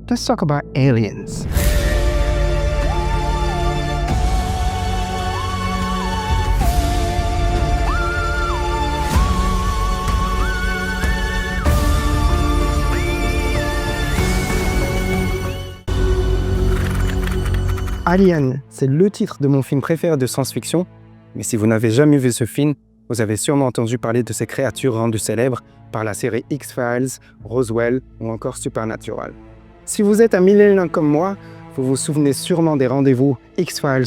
let's talk about aliens. Alien, c'est le titre de mon film préféré de science-fiction, mais si vous n'avez jamais vu ce film, vous avez sûrement entendu parler de ces créatures rendues célèbres par la série X-Files, Roswell ou encore Supernatural. Si vous êtes un millénaire comme moi, vous vous souvenez sûrement des rendez-vous X-Files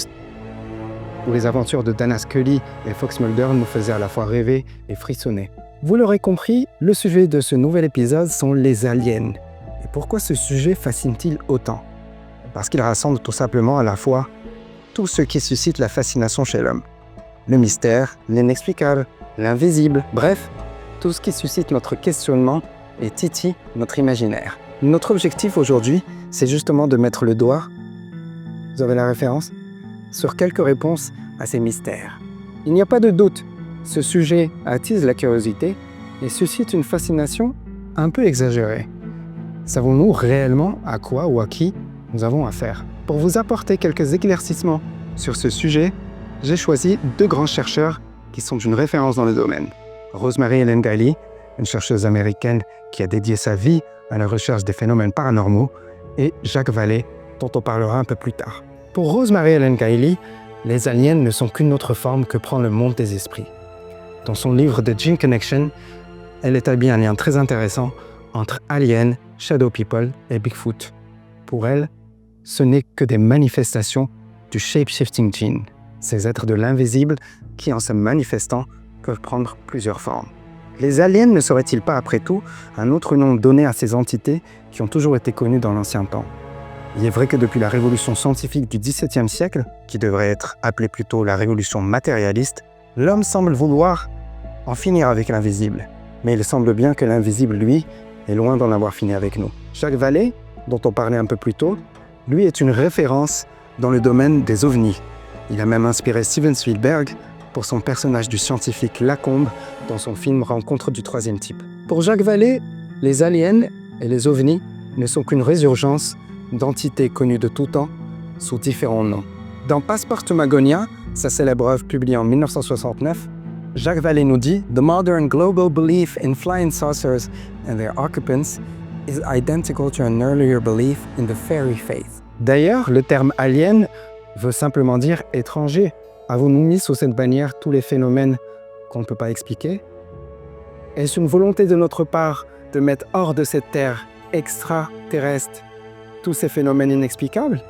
où les aventures de Dana Scully et Fox Mulder nous faisaient à la fois rêver et frissonner. Vous l'aurez compris, le sujet de ce nouvel épisode sont les aliens. Et pourquoi ce sujet fascine-t-il autant ? Parce qu'il rassemble tout simplement à la fois tout ce qui suscite la fascination chez l'homme. Le mystère, l'inexplicable, l'invisible, bref, tout ce qui suscite notre questionnement et titille notre imaginaire. Notre objectif aujourd'hui, c'est justement de mettre le doigt, vous avez la référence, sur quelques réponses à ces mystères. Il n'y a pas de doute, ce sujet attise la curiosité et suscite une fascination un peu exagérée. Savons-nous réellement à quoi ou à qui nous avons affaire? Pour vous apporter quelques éclaircissements sur ce sujet, j'ai choisi deux grands chercheurs qui sont d'une référence dans le domaine. Rosemary Ellen Guiley, une chercheuse américaine qui a dédié sa vie à la recherche des phénomènes paranormaux, et Jacques Vallée, dont on parlera un peu plus tard. Pour Rosemary Ellen Guiley, les aliens ne sont qu'une autre forme que prend le monde des esprits. Dans son livre The Gene Connection, elle établit un lien très intéressant entre aliens, shadow people et Bigfoot. Pour elle, ce n'est que des manifestations du shape-shifting gene, ces êtres de l'invisible qui, en se manifestant, peuvent prendre plusieurs formes. Les aliens ne seraient-ils pas, après tout, un autre nom donné à ces entités qui ont toujours été connues dans l'ancien temps? Il est vrai que depuis la révolution scientifique du XVIIe siècle, qui devrait être appelée plutôt la révolution matérialiste, l'homme semble vouloir en finir avec l'invisible. Mais il semble bien que l'invisible, lui, est loin d'en avoir fini avec nous. Jacques Vallée, dont on parlait un peu plus tôt, lui est une référence dans le domaine des ovnis. Il a même inspiré Steven Spielberg pour son personnage du scientifique Lacombe dans son film Rencontre du troisième type. Pour Jacques Vallée, les aliens et les ovnis ne sont qu'une résurgence d'entités connues de tout temps sous différents noms. Dans Passepartout Magonia, sa célèbre œuvre publiée en 1969, Jacques Vallée nous dit « The modern global belief in flying saucers and their occupants is identical to an earlier belief in the fairy faith. » D'ailleurs, le terme « alien » veut simplement dire « étranger ». Avons-nous mis sous cette bannière tous les phénomènes qu'on ne peut pas expliquer? Est-ce une volonté de notre part de mettre hors de cette terre extraterrestre tous ces phénomènes inexplicables?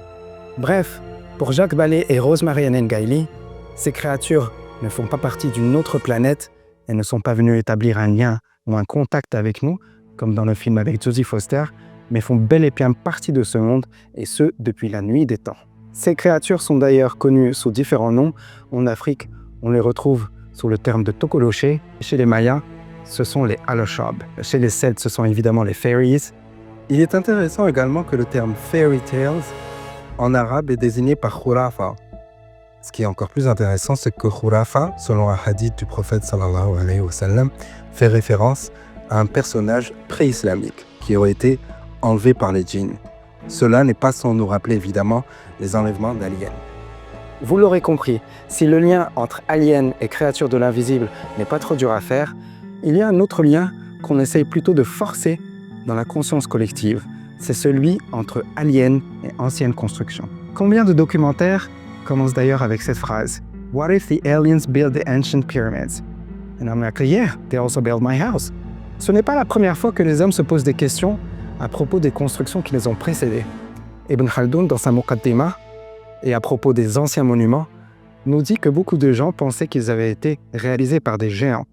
Bref, pour Jacques Vallée et Rosemary Ellen Guiley, ces créatures ne font pas partie d'une autre planète et ne sont pas venues établir un lien ou un contact avec nous, comme dans le film avec Jodie Foster, mais font bel et bien partie de ce monde, et ce, depuis la nuit des temps. Ces créatures sont d'ailleurs connues sous différents noms. En Afrique, on les retrouve sous le terme de Tokoloché. Chez les Mayas, ce sont les Aloshab. Chez les Celtes, ce sont évidemment les Fairies. Il est intéressant également que le terme Fairy Tales, en arabe, est désigné par Khurafa. Ce qui est encore plus intéressant, c'est que Khurafa, selon un hadith du prophète sallallahu alayhi wa sallam, fait référence à un personnage pré-islamique qui aurait été enlevé par les djinns. Cela n'est pas sans nous rappeler évidemment les enlèvements d'aliens. Vous l'aurez compris, si le lien entre aliens et créatures de l'invisible n'est pas trop dur à faire, il y a un autre lien qu'on essaye plutôt de forcer dans la conscience collective. C'est celui entre aliens et anciennes constructions. Combien de documentaires commencent d'ailleurs avec cette phrase « What if the aliens build the ancient pyramids? » And I'm like, yeah, they also built my house. Ce n'est pas la première fois que les hommes se posent des questions à propos des constructions qui les ont précédées. Ibn Khaldoun, dans sa Muqaddimah, et à propos des anciens monuments, nous dit que beaucoup de gens pensaient qu'ils avaient été réalisés par des géants.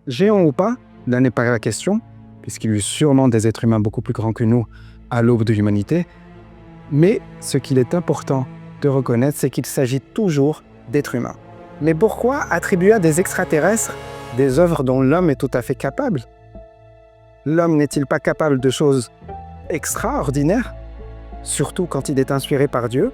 Géants ou pas, là n'est pas la question, puisqu'il y a eu sûrement des êtres humains beaucoup plus grands que nous à l'aube de l'humanité, mais ce qu'il est important de reconnaître, c'est qu'il s'agit toujours d'êtres humains. Mais pourquoi attribuer à des extraterrestres des œuvres dont l'homme est tout à fait capable? L'homme n'est-il pas capable de choses extraordinaires, surtout quand il est inspiré par Dieu?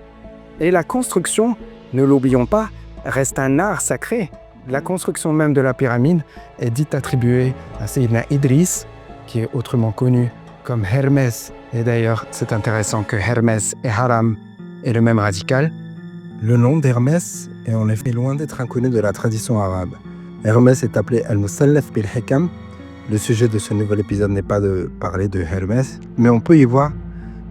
Et la construction, ne l'oublions pas, reste un art sacré. La construction même de la pyramide est dite attribuée à Sayyidina Idriss, qui est autrement connu comme Hermès. Et d'ailleurs, c'est intéressant que Hermès et Haram aient le même radical. Le nom d'Hermès est en effet loin d'être inconnu de la tradition arabe. Hermès est appelé Al-Musallaf bil-Hikam. Le sujet de ce nouvel épisode n'est pas de parler de Hermès, mais on peut y voir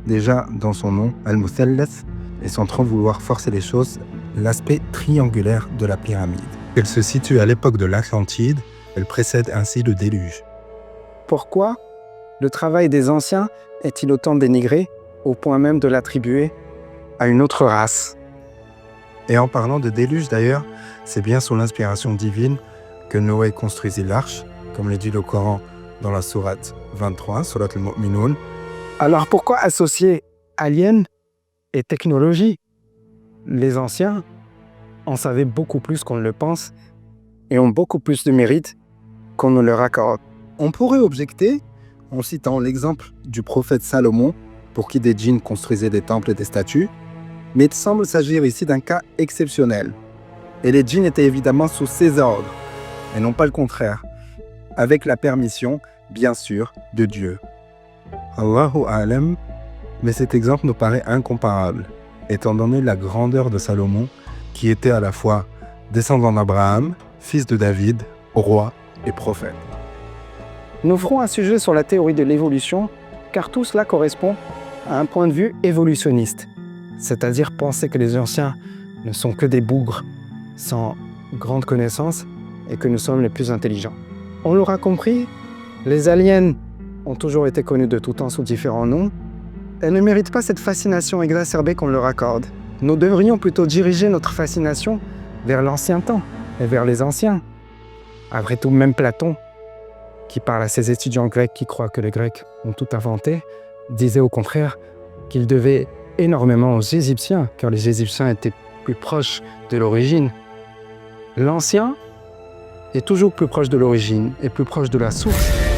déjà dans son nom, Al-Musallaf, et sans trop vouloir forcer les choses, l'aspect triangulaire de la pyramide. Elle se situe à l'époque de l'Atlantide, elle précède ainsi le déluge. Pourquoi le travail des anciens est-il autant dénigré au point même de l'attribuer à une autre race? Et en parlant de déluge d'ailleurs, c'est bien sous l'inspiration divine que Noé construisit l'arche, comme le dit le Coran dans la sourate 23, sourate al-Mu'minun. Alors pourquoi associer aliens et technologie? Les anciens en savaient beaucoup plus qu'on ne le pense et ont beaucoup plus de mérite qu'on ne leur accorde. On pourrait objecter, en citant l'exemple du prophète Salomon, pour qui des djinns construisaient des temples et des statues, mais il semble s'agir ici d'un cas exceptionnel. Et les djinns étaient évidemment sous ses ordres, et non pas le contraire, avec la permission, bien sûr, de Dieu. Allahu a'lam, mais cet exemple nous paraît incomparable, étant donné la grandeur de Salomon, qui était à la fois descendant d'Abraham, fils de David, roi et prophète. Nous ferons un sujet sur la théorie de l'évolution, car tout cela correspond à un point de vue évolutionniste, c'est-à-dire penser que les anciens ne sont que des bougres sans grande connaissance et que nous sommes les plus intelligents. On l'aura compris, les aliens ont toujours été connus de tout temps sous différents noms. Elles ne méritent pas cette fascination exacerbée qu'on leur accorde. Nous devrions plutôt diriger notre fascination vers l'ancien temps et vers les anciens. Après tout, même Platon, qui parle à ses étudiants grecs qui croient que les Grecs ont tout inventé, disait au contraire qu'il devait énormément aux Égyptiens, car les Égyptiens étaient plus proches de l'origine. L'ancien est toujours plus proche de l'origine et plus proche de la source.